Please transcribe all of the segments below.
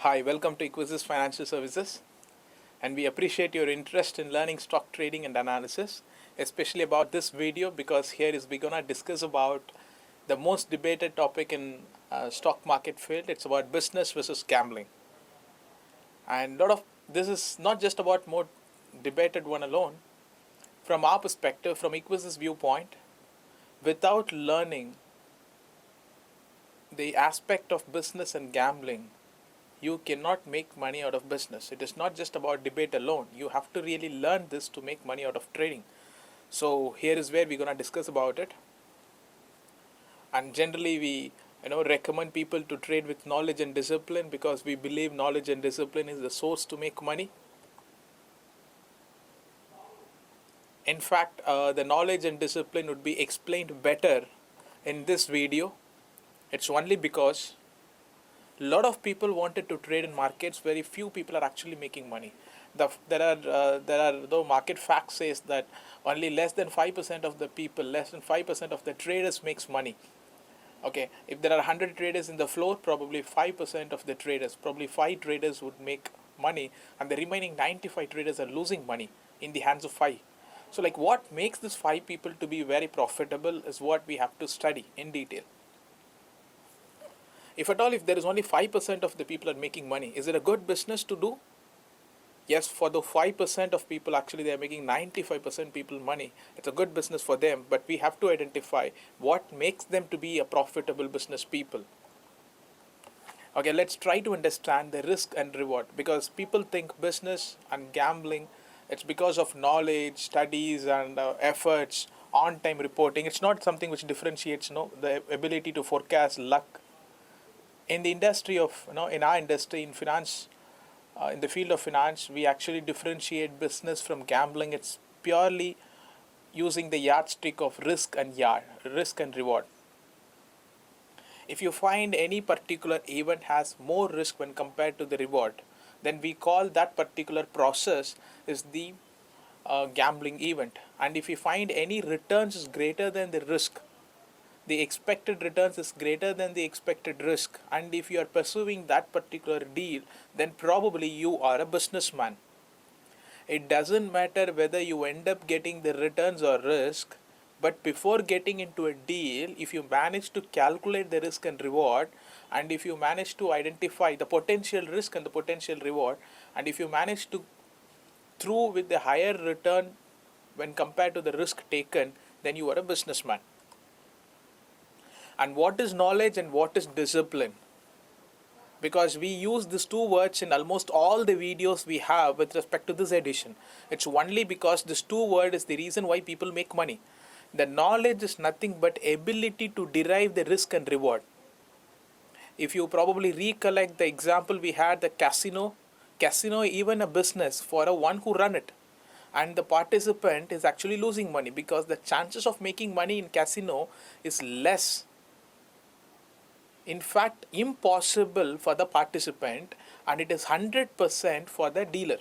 Hi, welcome to Equisys Financial Services, and we appreciate your interest in learning stock trading and analysis, especially about this video because here is we're gonna discuss about the most debated topic in stock market field. It's about business versus gambling, and a lot of this is not just about more debated one alone. From our perspective, from Equisys viewpoint, without learning the aspect of business and gambling, you cannot make money out of business. It is not just about debate alone. You have to really learn this to make money out of trading. So here is where we're going to discuss about it. And generally we recommend people to trade with knowledge and discipline because we believe knowledge and discipline is the source to make money. In fact, the knowledge and discipline would be explained better in this video. It's only because a lot of people wanted to trade in markets. Very few people are actually making money. Though market fact says that only less than 5% of the people, less than 5% of the traders makes money. Okay, if there are 100 traders in the floor, probably 5% of the traders, probably 5 traders would make money, and the remaining 95 traders are losing money in the hands of 5. So like what makes this 5 people to be very profitable is what we have to study in detail. If at all, if there is only 5% of the people are making money, is it a good business to do? Yes, for the 5% of people, actually they are making 95% people money. It's a good business for them, but we have to identify what makes them to be a profitable business people. Okay, let's try to understand the risk and reward, because people think business and gambling, it's because of knowledge, studies, and efforts, on-time reporting. It's not something which differentiates the ability to forecast luck. In the industry of, in our industry, in finance, in the field of finance, we actually differentiate business from gambling. It's purely using the yardstick of risk and reward. If you find any particular event has more risk when compared to the reward, then we call that particular process is the gambling event. And if you find any returns is greater than the risk, the expected returns is greater than the expected risk, and if you are pursuing that particular deal, then probably you are a businessman. It doesn't matter whether you end up getting the returns or risk, but before getting into a deal, if you manage to calculate the risk and reward, and if you manage to identify the potential risk and the potential reward, and if you manage to through with the higher return when compared to the risk taken, then you are a businessman. And what is knowledge and what is discipline? Because we use these two words in almost all the videos we have with respect to this edition. It's only because this two word is the reason why people make money. The knowledge is nothing but ability to derive the risk and reward. If you probably recollect the example we had, the casino even a business for a one who run it, and the participant is actually losing money because the chances of making money in casino is less, in fact impossible for the participant, and it is 100% for the dealer.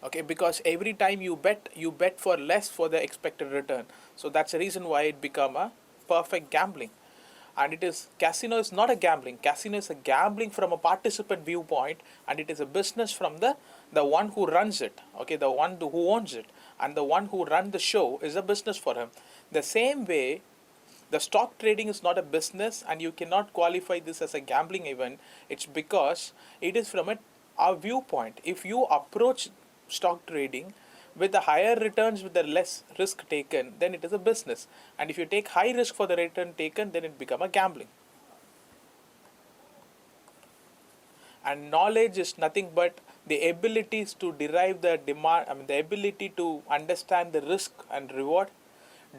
Okay, because every time you bet for less for the expected return. So that's the reason why it become a perfect gambling. And it is, casino is not a gambling. Casino is a gambling from a participant viewpoint, and it is a business from the one who runs it. Okay, the one who owns it, and the one who run the show is a business for him. The same way, the stock trading is not a business, and you cannot qualify this as a gambling event. It's because it is from our viewpoint. If you approach stock trading with the higher returns with the less risk taken, then it is a business. And if you take high risk for the return taken, then it become a gambling. And knowledge is nothing but the abilities to derive the demand, the ability to understand the risk and reward.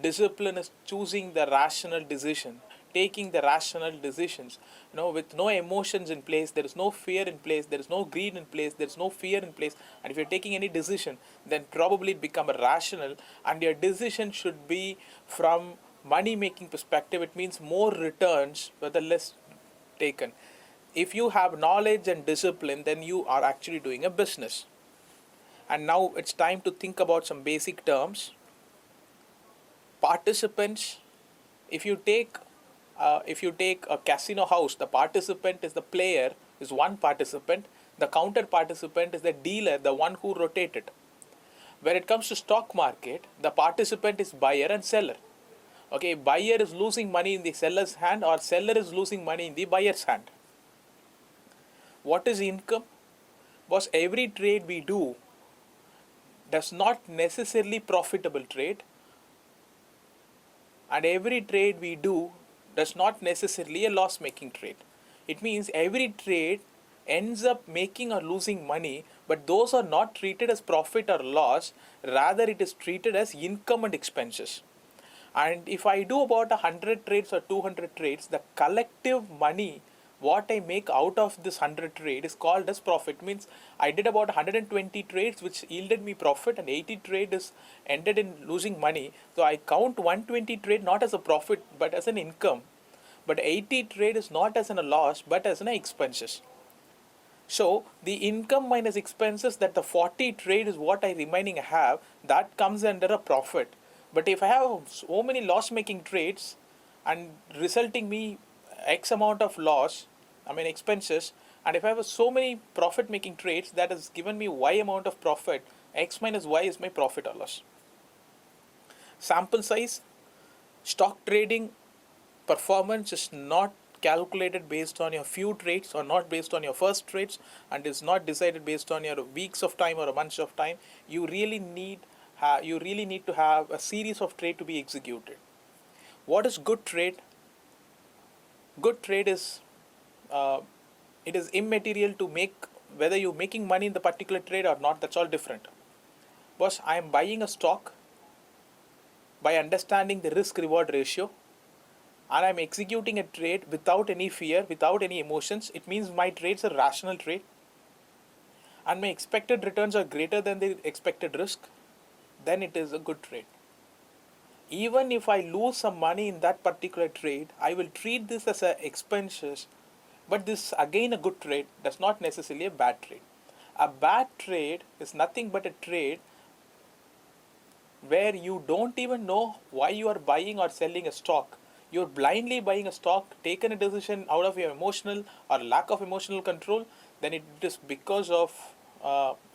Discipline is choosing the rational decision, taking the rational decisions, with no emotions in place. There is no fear in place, there is no greed in place, there is no fear in place. And if you're taking any decision, then probably it become a rational, and your decision should be from money making perspective. It means more returns but the less taken. If you have knowledge and discipline, then you are actually doing a business. And now it's time to think about some basic terms. Participants, if you take a casino house, the participant is the player is one participant. The counter participant is the dealer, the one who rotated. When it comes to stock market, the participant is buyer and seller. Okay, buyer is losing money in the seller's hand, or seller is losing money in the buyer's hand. What is income? Because every trade we do does not necessarily profitable trade, and every trade we do does not necessarily a loss making trade. It means every trade ends up making or losing money, but those are not treated as profit or loss, rather it is treated as income and expenses. And if I do about 100 trades or 200 trades, the collective money what I make out of this 100 trade is called as profit. Means I did about 120 trades which yielded me profit, and 80 trades ended in losing money. So I count 120 trade not as a profit but as an income. But 80 trade is not as a loss but as an expenses. So the income minus expenses, that the 40 trade is what I remaining have, that comes under a profit. But if I have so many loss making trades and resulting me X amount of loss, expenses, and if I have so many profit making trades that has given me Y amount of profit, X minus Y is my profit or loss. Sample size, stock trading performance is not calculated based on your few trades, or not based on your first trades, and is not decided based on your weeks of time or a months of time. You really need to have a series of trade to be executed. What is good trade? Good trade is it is immaterial to make whether you're making money in the particular trade or not. That's all different. Because I am buying a stock by understanding the risk reward ratio, and I'm executing a trade without any fear, without any emotions. It means my trades are rational trade, and my expected returns are greater than the expected risk. Then it is a good trade. Even if I lose some money in that particular trade, I will treat this as a expenses. But this again a good trade, does not necessarily a bad trade. A bad trade is nothing but a trade where you don't even know why you are buying or selling a stock. You're blindly buying a stock, taken a decision out of your emotional or lack of emotional control. Then it is because of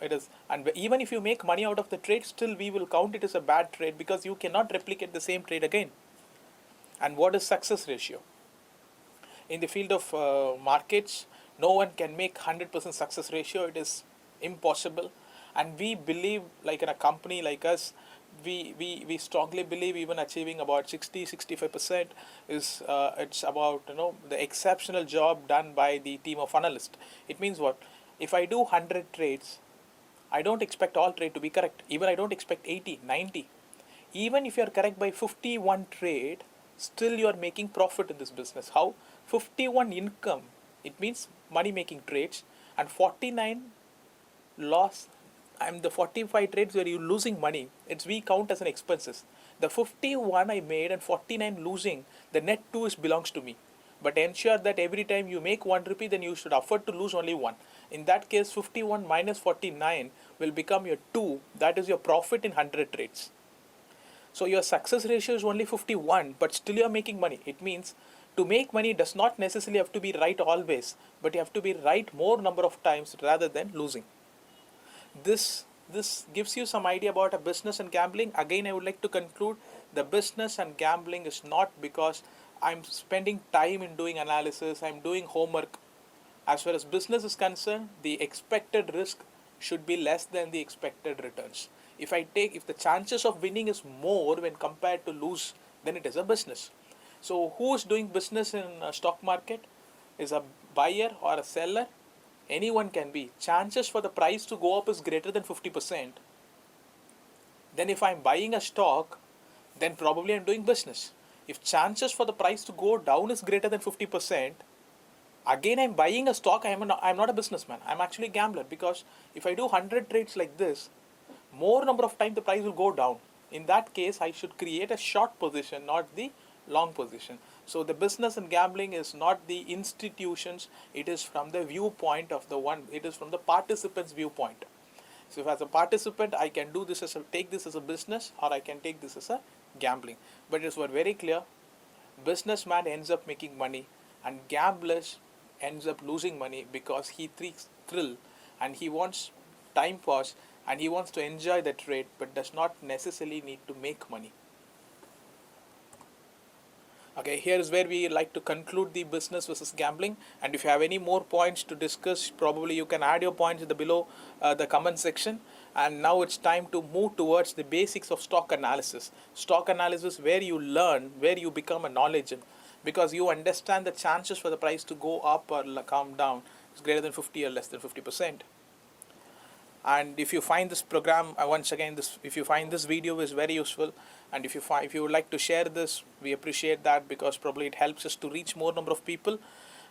it is, and even if you make money out of the trade, still we will count it as a bad trade, because you cannot replicate the same trade again. And what is success ratio? In the field of markets, no one can make 100% success ratio. It is impossible. And we believe, like in a company like us, we strongly believe even achieving about 60-65% is it's about the exceptional job done by the team of analysts. It means what? If I do 100 trades, I don't expect all trade to be correct. Even I don't expect 80, 90. Even if you are correct by 51 trade, still you are making profit in this business. How? 51 income, it means money making trades, and 49 loss. The 45 trades where you're losing money, it's we count as an expenses. The 51 I made and 49 losing, the net 2 belongs to me. But ensure that every time you make 1 rupee, then you should afford to lose only 1. In that case, 51 minus 49 will become your 2. That is your profit in 100 trades. So your success ratio is only 51, but still you are making money. It means to make money does not necessarily have to be right always, but you have to be right more number of times rather than losing. This gives you some idea about a business and gambling. Again, I would like to conclude, the business and gambling is not because I'm spending time in doing analysis, I'm doing homework. As far as business is concerned, the expected risk should be less than the expected returns. If the chances of winning is more when compared to lose, then it is a business. So who is doing business in a stock market? Is a buyer or a seller? Anyone can be. Chances for the price to go up is greater than 50%. Then if I'm buying a stock, then probably I'm doing business. If chances for the price to go down is greater than 50%, again I'm buying a stock. I'm not a businessman. I'm actually a gambler, because if I do 100 trades like this, more number of times the price will go down. In that case, I should create a short position, not the long position. So the business and gambling is not the institutions, it is from the viewpoint of it is from the participant's viewpoint. So if as a participant I can do this take this as a business, or I can take this as a gambling. But it is very clear, businessman ends up making money and gamblers ends up losing money because he seeks thrill and he wants time pause and he wants to enjoy the trade but does not necessarily need to make money. Okay, here is where we like to conclude the business versus gambling. And if you have any more points to discuss, probably you can add your points in the below the comment section. And now it's time to move towards the basics of stock analysis. Stock analysis, where you learn, where you become a knowledge, because you understand the chances for the price to go up or come down is greater than 50 or less than 50%. And if you find this program, once again, this if you find this video is very useful, and if you would like to share this, we appreciate that, because probably it helps us to reach more number of people.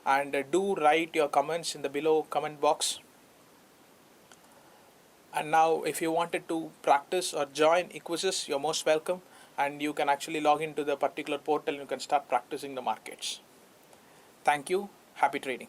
And do write your comments in the below comment box. And now if you wanted to practice or join Equisys, you're most welcome, and you can actually log into the particular portal and you can start practicing the markets. Thank you. Happy trading.